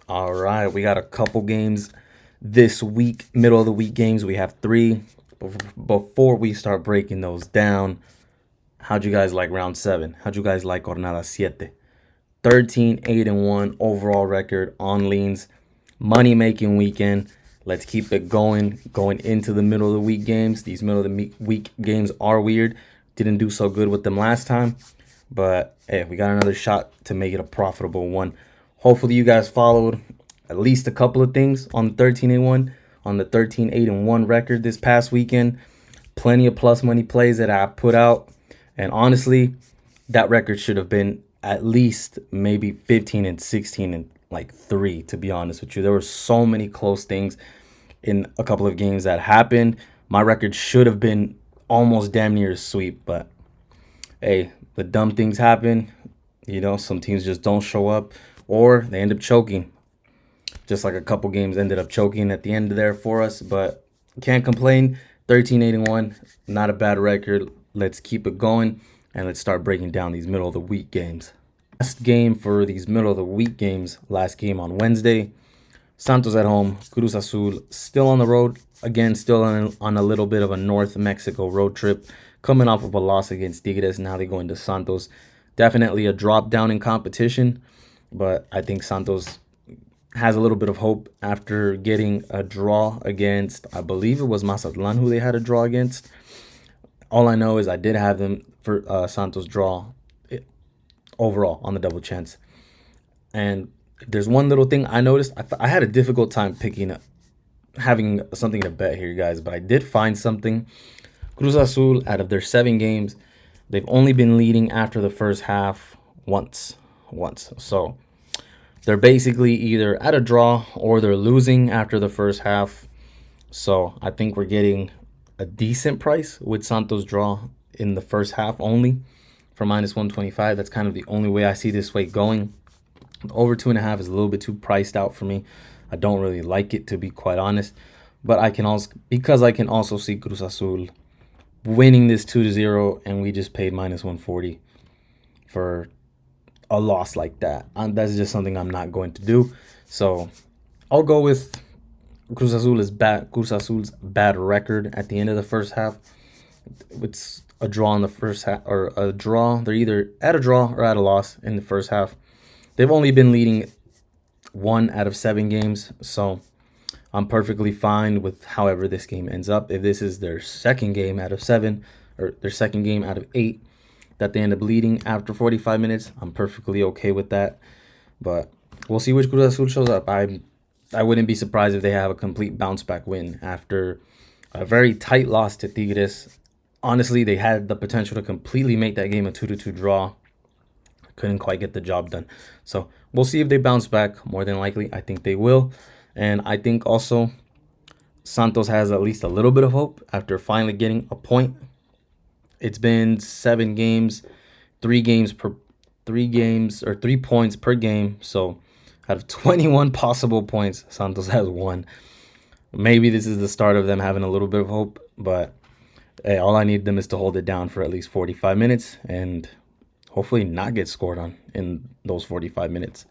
All right, we got a couple games this week, middle of the week games. We have three. Before we start breaking those down, how'd you guys like round seven? How'd you guys like Jornada siete? 13, 8, and 1 overall record on leans. Money making weekend. Let's keep it going into the middle of the week games. These middle of the week games are weird. Didn't do so good with them last time. But hey, we got another shot to make it a profitable one. Hopefully you guys followed at least a couple of things on the 13-1, on the 13-8-1 record this past weekend. Plenty of plus money plays that I put out. And honestly, that record should have been at least maybe 15 and 16 and like 3, to be honest with you. There were so many close things in a couple of games that happened. My record should have been almost damn near a sweep, but hey, the dumb things happen. You know, some teams just don't show up or they end up choking. Just like a couple games ended up choking at the end there for us, but can't complain. 13-8-1, not a bad record. Let's keep it going and let's start breaking down these middle of the week games. Last game for these middle of the week games, last game on Wednesday. Santos at home, Cruz Azul still on the road. Again, still on a little bit of a North Mexico road trip. Coming off of a loss against Tigres, now they go into Santos. Definitely a drop down in competition, but I think Santos has a little bit of hope after getting a draw against, I believe it was Mazatlan who they had a draw against. All I know is I did have them for Santos draw overall on the double chance. And there's one little thing I noticed. I had a difficult time having something to bet here, guys, but I did find something. Cruz Azul, out of their 7 games, they've only been leading after the first half once. So they're basically either at a draw or they're losing after the first half. So I think we're getting a decent price with Santos draw in the first half only for -125. That's kind of the only way I see this way going. Over 2.5 is a little bit too priced out for me. I don't really like it, to be quite honest. But I can also see Cruz Azul winning this 2-0, and we just paid -140 for a loss like that. And that's just something I'm not going to do. So I'll go with Cruz Azul's bad record at the end of the first half. It's a draw in the first half, or a draw. They're either at a draw or at a loss in the first half. They've only been leading 1 out of 7 games, so I'm perfectly fine with however this game ends up. If this is their second game out of 7, or their second game out of 8, that they end up leading after 45 minutes, I'm perfectly okay with that. But we'll see which Cruz Azul shows up. I wouldn't be surprised if they have a complete bounce back win after a very tight loss to Tigres. Honestly, they had the potential to completely make that game a 2-2 draw. Couldn't quite get the job done. So we'll see if they bounce back. More than likely, I think they will. And I think also Santos has at least a little bit of hope after finally getting a point. It's been 7 games, 3 points per game. So out of 21 possible points, Santos has 1. Maybe this is the start of them having a little bit of hope, but hey, all I need them is to hold it down for at least 45 minutes and hopefully not get scored on in those 45 minutes.